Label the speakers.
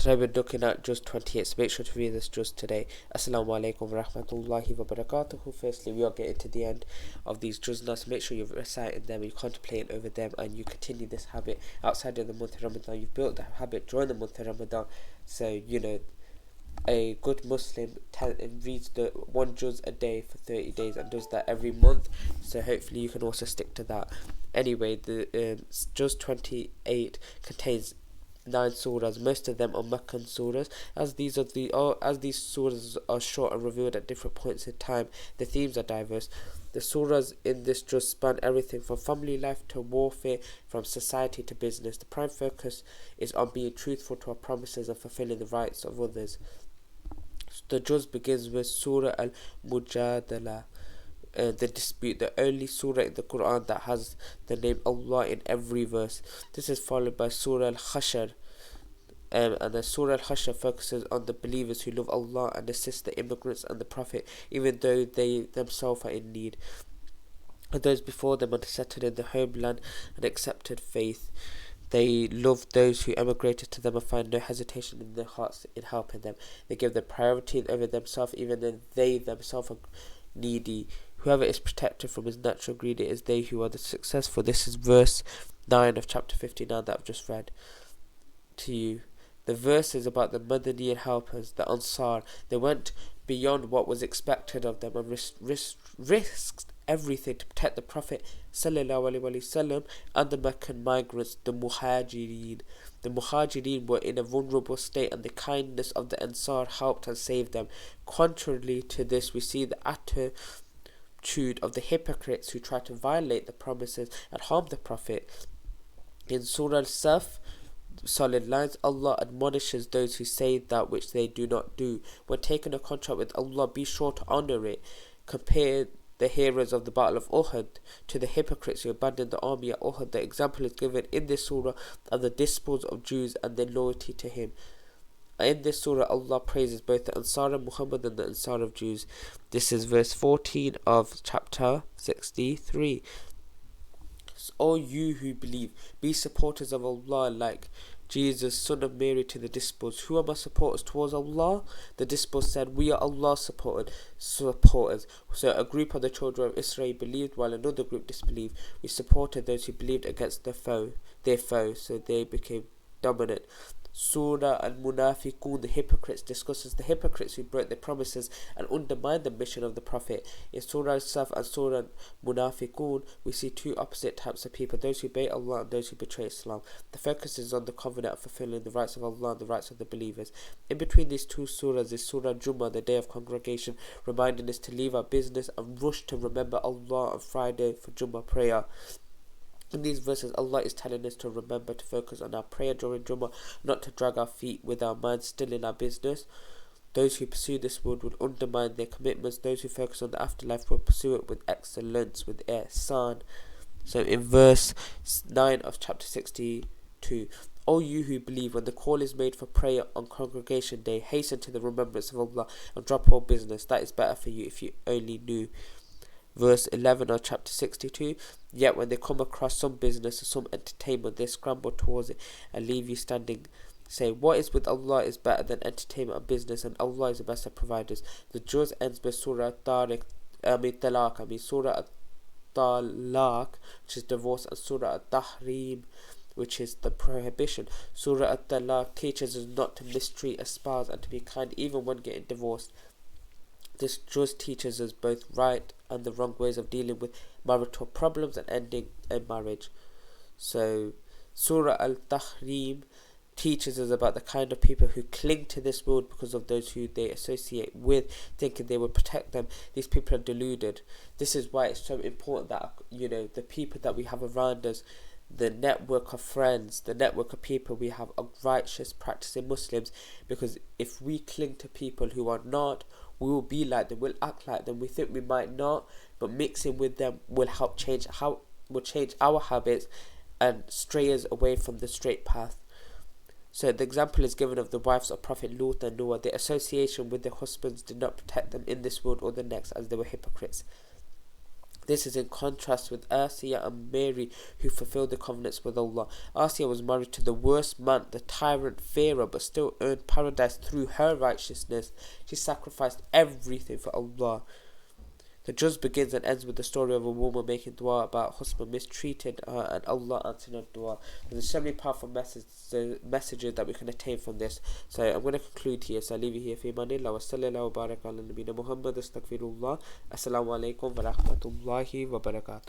Speaker 1: Today we're looking at Juz 28, so make sure to read this Juz today. Assalamu alaikum wa rahmatullahi wa barakatuhu. Firstly, we are getting to the end of these Juz now, so make sure you're reciting them, you're contemplating over them, and you continue this habit outside of the month of Ramadan. You've built the habit during the month of Ramadan, so a good Muslim reads the one Juz a day for 30 days and does that every month, so hopefully you can also stick to that. Anyway, the Juz 28 contains 9 surahs. Most of them are Meccan surahs. As these surahs are short and revealed at different points in time, the themes are diverse. The surahs in this juz span everything from family life to warfare, from society to business. The prime focus is on being truthful to our promises and fulfilling the rights of others. The juz begins with Surah Al-Mujadala, the dispute, the only surah in the Quran that has the name Allah in every verse. This is followed by Surah Al-Hashr, and the Surah Al-Hashr focuses on the believers who love Allah and assist the immigrants and the Prophet, even though they themselves are in need, and those before them are settled in the homeland and accepted faith. They love those who emigrated to them and find no hesitation in their hearts in helping them. They give them priority over themselves, even though they themselves are needy. Whoever is protected from his natural greed, it is they who are the successful. This is verse 9 of chapter 59 that I've just read to you. The verse is about the Madanian helpers, the Ansar. They went beyond what was expected of them and risked everything to protect the Prophet ﷺ and the Meccan migrants, the Muhajirin. The Muhajirin were in a vulnerable state, and the kindness of the Ansar helped and saved them. Contrarily to this, we see the attitude of the hypocrites who try to violate the promises and harm the Prophet. In Surah Al-Saf, solid lines, Allah admonishes those who say that which they do not do. When taking a contract with Allah, be sure to honour it. Compare the heroes of the Battle of Uhud to the hypocrites who abandoned the army at Uhud. The example is given in this surah of the disciples of Jews and their loyalty to him. In this surah, Allah praises both the Ansar of Muhammad and the Ansar of Jews. This is verse 14 of chapter 63. O you who believe, be supporters of Allah like Jesus, son of Mary, to the disciples. Who are my supporters towards Allah? The disciples said, we are Allah's supporters. So a group of the children of Israel believed while another group disbelieved. We supported those who believed against their foe, so they became dominant. Surah Al-Munafiqun, the hypocrites, discusses the hypocrites who broke their promises and undermined the mission of the Prophet. In Surah Al-Saf and Surah Al-Munafiqun, we see two opposite types of people, those who obey Allah and those who betray Islam. The focus is on the covenant of fulfilling the rights of Allah and the rights of the believers. In between these two surahs is Surah Jummah, the day of congregation, reminding us to leave our business and rush to remember Allah on Friday for Jummah prayer. In these verses, Allah is telling us to remember to focus on our prayer during Jummah, not to drag our feet with our minds still in our business. Those who pursue this world would undermine their commitments. Those who focus on the afterlife will pursue it with excellence, with ihsan. So in verse 9 of chapter 62, O you who believe, when the call is made for prayer on congregation day, hasten to the remembrance of Allah and drop all business. That is better for you if you only knew. Verse 11 of chapter 62, yet when they come across some business or some entertainment, they scramble towards it and leave you standing. Say, what is with Allah is better than entertainment and business, and Allah is the best of providers. The juz ends with Surah Talaq, Surah Talaq, which is divorce, and Surah Tahrim, which is the prohibition. Surah Talaq teaches us not to mistreat a spouse and to be kind even when getting divorced. This juz teaches us both right and the wrong ways of dealing with marital problems and ending a marriage. So, Surah Al-Tahrim teaches us about the kind of people who cling to this world because of those who they associate with, thinking they will protect them. These people are deluded. This is why it's so important that, the people that we have around us, the network of friends, the network of people we have are righteous, practicing Muslims, because if we cling to people who are not, we will be like them, we'll act like them. We think we might not, but mixing with them will help change our habits and stray us away from the straight path. So the example is given of the wives of Prophet Lut and Noah. Their association with their husbands did not protect them in this world or the next, as they were hypocrites. This is in contrast with Asiya and Mary, who fulfilled the covenants with Allah. Asiya was married to the worst man, the tyrant Pharaoh, but still earned paradise through her righteousness. She sacrificed everything for Allah. The juz begins and ends with the story of a woman making dua about husband mistreating her and Allah answering her dua. There's so many powerful messages that we can attain from this. So I'm going to conclude here. So I leave you here. Fi manillah wa sallallahu wa baraka ala nabina Muhammad astaghfirullah. Assalamu alaikum wa rahmatullahi wa barakatuh.